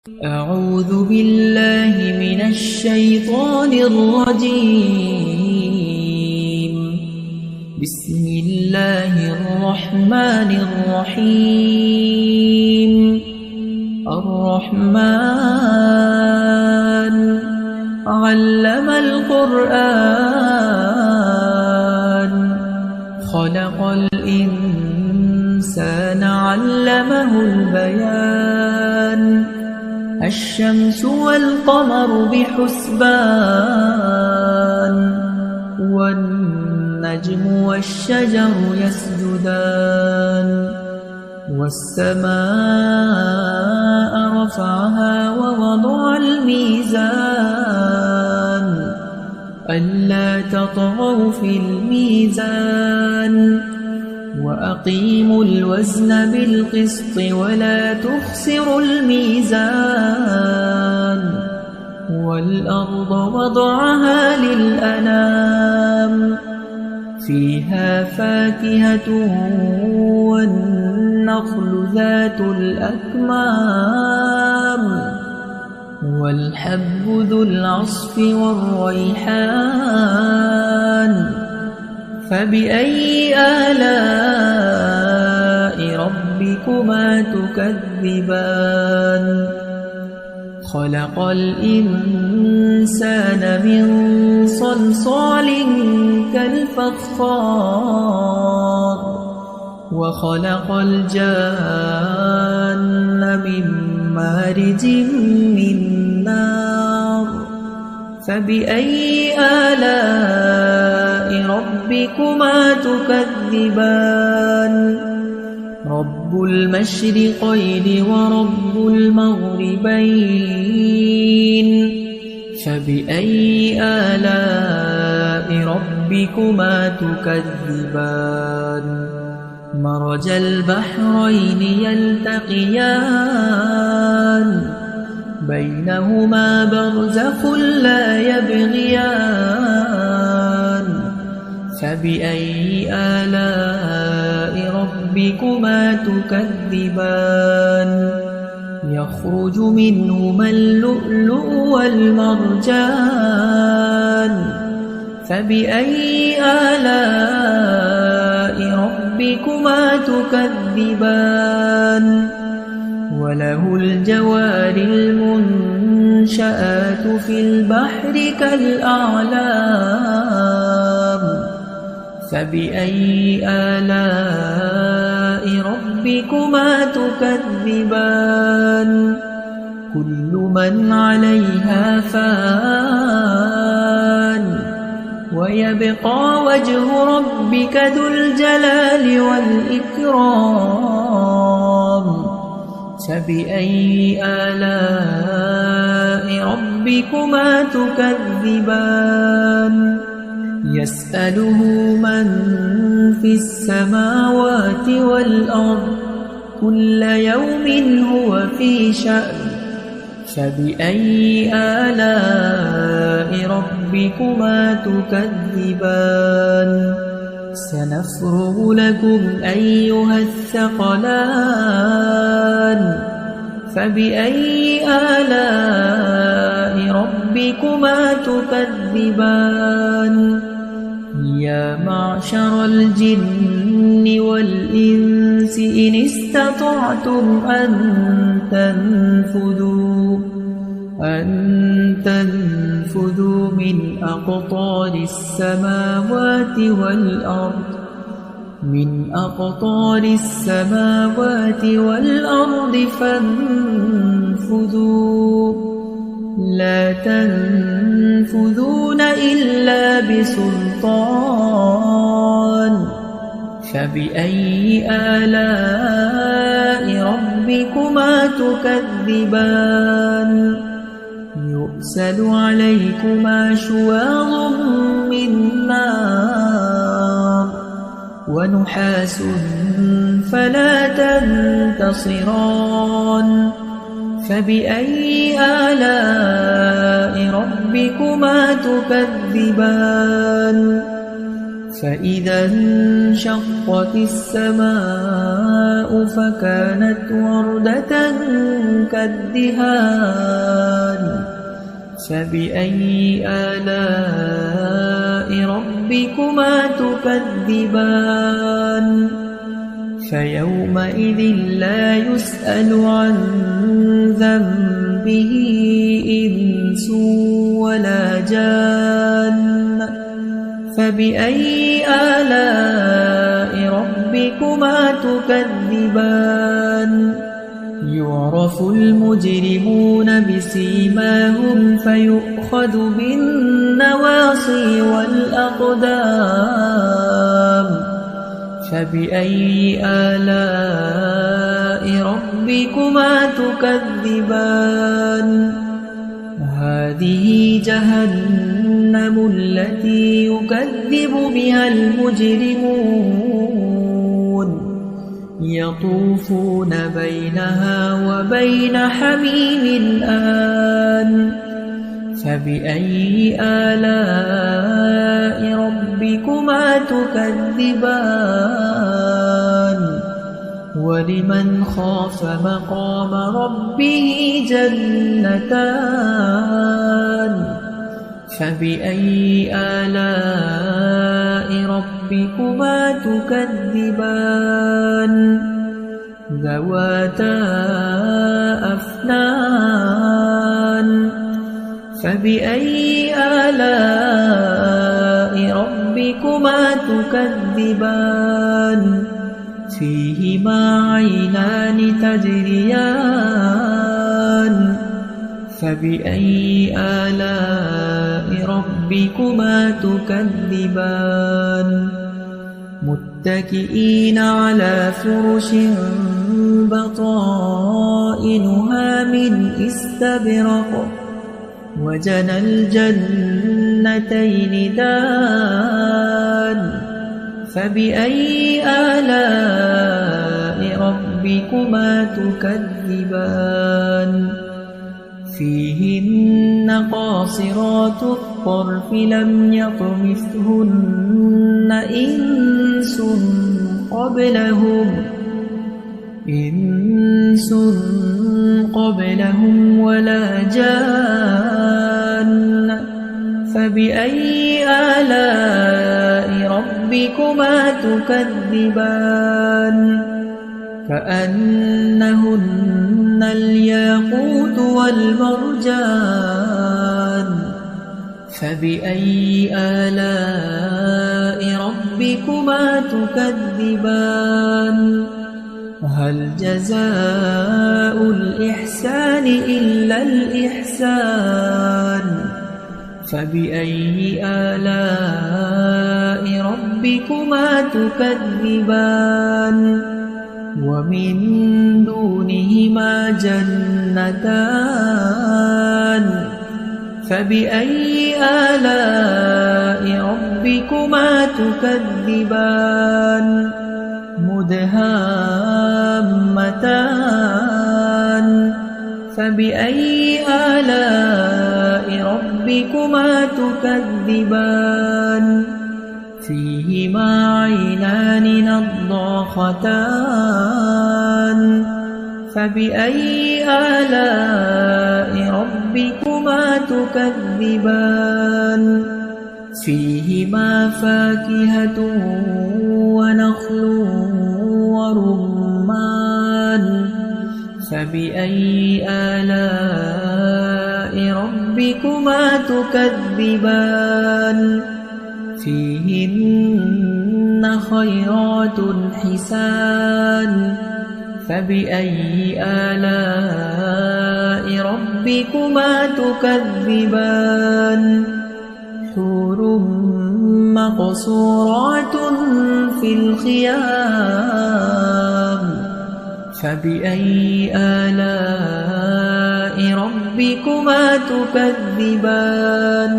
أعوذ بالله من الشيطان الرجيم. بسم الله الرحمن الرحيم. الرحمن علم القرآن خلق الإنسان علمه البيان الشمس والقمر بحسبان والنجم والشجر يسجدان والسماء رفعها ووضع الميزان ألا تطغوا في الميزان وأقيموا الوزن بالقسط ولا تخسروا الميزان والأرض وضعها للأنام فيها فاكهة والنخل ذات الأكمام والحب ذو العصف والريحان فبأي آلاء ربكما تكذبان خلق الإنسان من صلصال كالفخار وخلق الجان من مارج من نار فبأي آلاء ربكما تكذبان رب المشرقين ورب المغربين فبأي آلاء ربكما تكذبان مرج البحرين يلتقيان بينهما برزخ لا يبغيان فبأي آلاء ربكما تكذبان يخرج منهما اللؤلؤ والمرجان فبأي آلاء ربكما تكذبان وله الجوار المنشآت في البحر كالأعلام فبأي آلاء ربكما تكذبان كل من عليها فان ويبقى وجه ربك ذو الجلال والإكرام فبأي آلاء ربكما تكذبان يسأله من في السماوات والأرض كل يوم هو في شأن فبأي آلاء ربكما تكذبان سنفرغ لكم أيها الثقلان فبأي آلاء ربكما تكذبان يا معشر الجن والإنس إن استطعتم أن تنفذوا من أقطار السماوات والأرض فانفذوا لا تنفذون إلا بسلطان فبأي آلاء ربكما تكذبان يرسل عليكما شواظ من نار ونحاس فلا تنتصران فبأي آلاء ربكما تكذبان فإذا انشقت السماء فكانت وردة كالدهان فبأي آلاء ربكما تكذبان فيومئذ لا يسأل عن ذنبه إنس ولا جان فبأي آلاء ربكما تكذبان يعرف المجرمون بسيماهم فيؤخذ بالنواصي والأقدام فبأي آلاء ربكما تكذبان هذه جهنم التي يكذب بها المجرمون يطوفون بينها وبين حميم آن فبأي آلاء ربكما تكذبان ولمن خاف مقام ربه جنتان فبأي آلاء ربكما تكذبان ذواتا أفنان فبأي آلاء ربكما تكذبان فيهما عينان تجريان فبأي آلاء ربكما تكذبان متكئين على فرش بطائنها من استبرق وجنى الجنتين دان فبأي آلاء ربكما تكذبان فيهن قاصرات الطرف لم يطمثهن إنس قبلهم ولا جان فبأي آلاء ربكما تكذبان كأنهن الياقوت والمرجان فبأي آلاء ربكما تكذبان هل جزاء الإحسان إلا الإحسان فبأي آلاء ربكما تكذبان ومن دونهما جنتان فبأي آلاء ربكما تكذبان مدهامتان فبأي آلاء ربكما تكذبان فيهما عينان نضاختان فبأي آلاء ربكما تكذبان فيهما فاكهة ونخل ورمان فبأي آلاء ربكما تكذبان فيهن خيرات حسان فبأي آلاء ربكما تكذبان حور مقصورات في الخيام فبأي آلاء ربكما تكذبان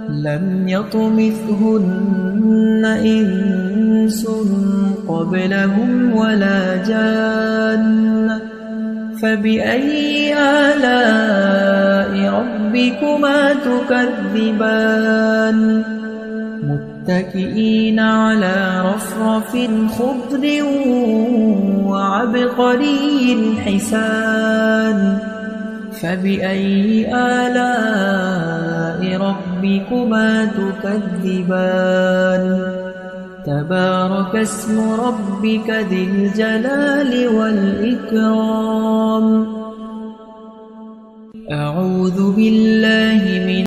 لم يطمثهن إنس قبلهم ولا جان فبأي آلاء ربكما تكذبان متكئين على رفرف خضر وعبقري حسان فبأي آلاء ربكما تكذبان تبارك اسم ربك ذي الجلال والإكرام أعوذ بالله من